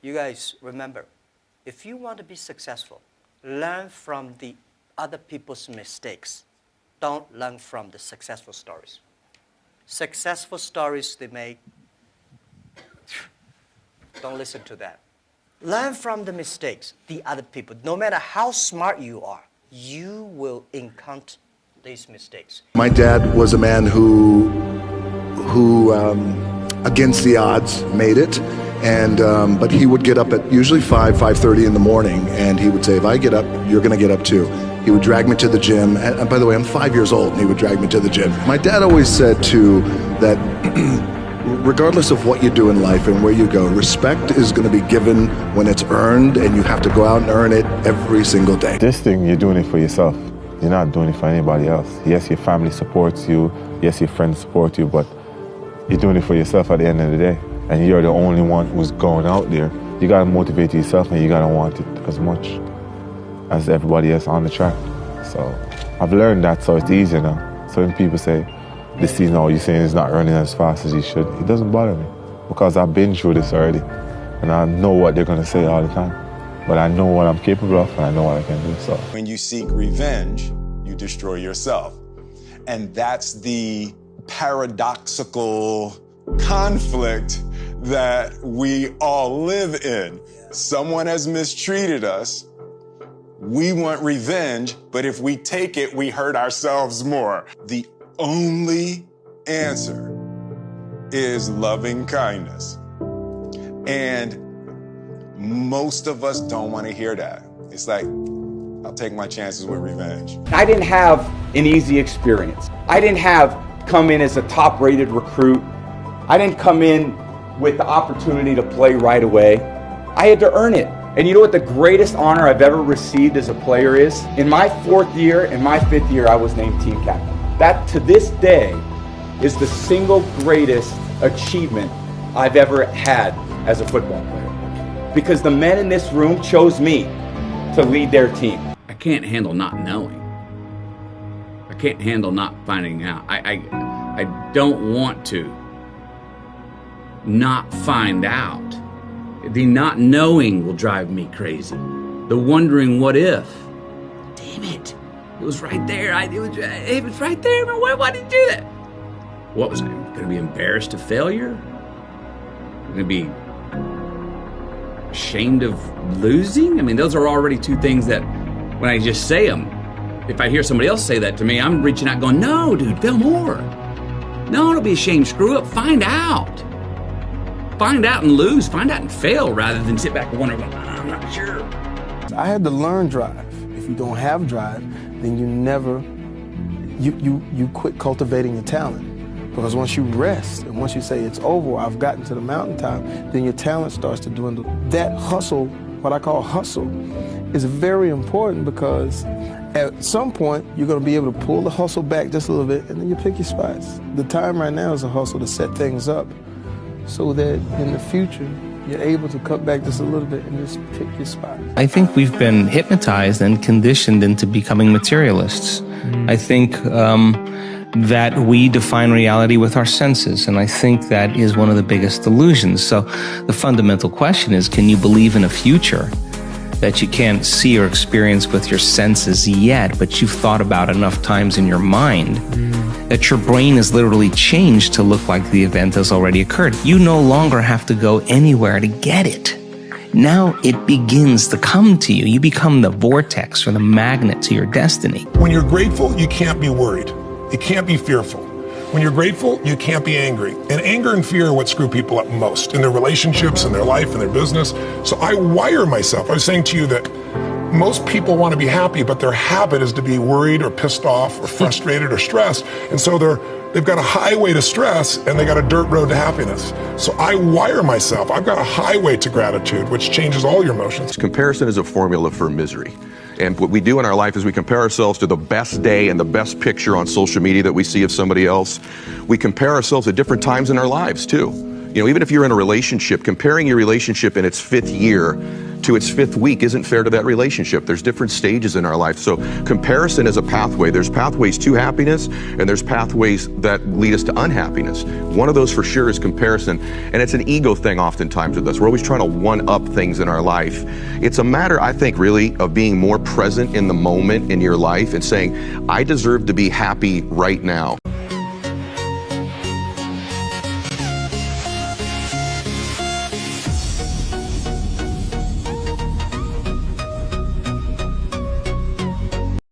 You guys remember, if you want to be successful, learn from the other people's mistakes. Don't learn from the successful stories. Successful stories they make, don't listen to that. Learn from the mistakes, the other people. No matter how smart you are, you will encounter these mistakes. My dad was a man who against the odds, made it. And but he would get up at usually 5:30 in the morning, and he would say, if I get up, you're going to get up too. He would drag me to the gym. And by the way, I'm 5 years old, and he would drag me to the gym. My dad always said, too, that regardless of what you do in life and where you go, respect is going to be given when it's earned, and you have to go out and earn it every single day. This thing, you're doing it for yourself. You're not doing it for anybody else. Yes, your family supports you. Yes, your friends support you, but you're doing it for yourself at the end of the day. And you're the only one who's going out there. You gotta motivate yourself, and you gotta want it as much as everybody else on the track. So I've learned that, so it's easier now. So when people say, this season, oh, you're saying it's not running as fast as you should, it doesn't bother me, because I've been through this already. And I know what they're gonna say all the time. But I know what I'm capable of, and I know what I can do, so. When you seek revenge, you destroy yourself. And that's the paradoxical conflict that we all live in. Someone has mistreated us. We want revenge, but if we take it, we hurt ourselves more. The only answer is loving kindness. And most of us don't want to hear that. It's like, I'll take my chances with revenge. I didn't have an easy experience. I didn't come in as a top-rated recruit. I didn't come in with the opportunity to play right away. I had to earn it. And you know what the greatest honor I've ever received as a player is? In my 4th year and my 5th year, I was named team captain. That, to this day, is the single greatest achievement I've ever had as a football player. Because the men in this room chose me to lead their team. I can't handle not knowing. I can't handle not finding out. I don't want to not find out. The not knowing will drive me crazy. The wondering what if. Damn it. It was right there. It was right there. Why did you do that? What was I going to be embarrassed of failure? Going to be ashamed of losing? I mean, those are already two things that when I just say them, if I hear somebody else say that to me, I'm reaching out going, no, dude, fail more. No, don't be ashamed. Screw up. Find out. Find out and lose. Find out and fail rather than sit back and wonder, I'm not sure. I had to learn drive. If you don't have drive, then you quit cultivating your talent. Because once you rest and once you say it's over, I've gotten to the mountaintop, then your talent starts to dwindle. That hustle, what I call hustle, is very important because at some point you're going to be able to pull the hustle back just a little bit and then you pick your spots. The time right now is a hustle to set things up so that in the future you're able to cut back just a little bit and just pick your spot. I think we've been hypnotized and conditioned into becoming materialists. I think that we define reality with our senses, and I think that is one of the biggest delusions. So the fundamental question is, can you believe in a future that you can't see or experience with your senses yet, but you've thought about enough times in your mind that your brain is literally changed to look like the event has already occurred? You no longer have to go anywhere to get it. Now it begins to come to you. You become the vortex or the magnet to your destiny. When you're grateful, you can't be worried. You can't be fearful. When you're grateful, you can't be angry. And anger and fear are what screw people up most in their relationships, in their life, in their business. So I wire myself. I was saying to you that most people want to be happy, but their habit is to be worried or pissed off or frustrated or stressed. And so they've got a highway to stress and they got a dirt road to happiness. So I wire myself. I've got a highway to gratitude, which changes all your emotions. Comparison is a formula for misery. And what we do in our life is we compare ourselves to the best day and the best picture on social media that we see of somebody else. We compare ourselves at different times in our lives too. You know, even if you're in a relationship, comparing your relationship in its 5th year to its 5th week isn't fair to that relationship. There's different stages in our life. So comparison is a pathway. There's pathways to happiness, and there's pathways that lead us to unhappiness. One of those for sure is comparison, and it's an ego thing oftentimes with us. We're always trying to one-up things in our life. It's a matter, I think, really of being more present in the moment in your life and saying, I deserve to be happy right now.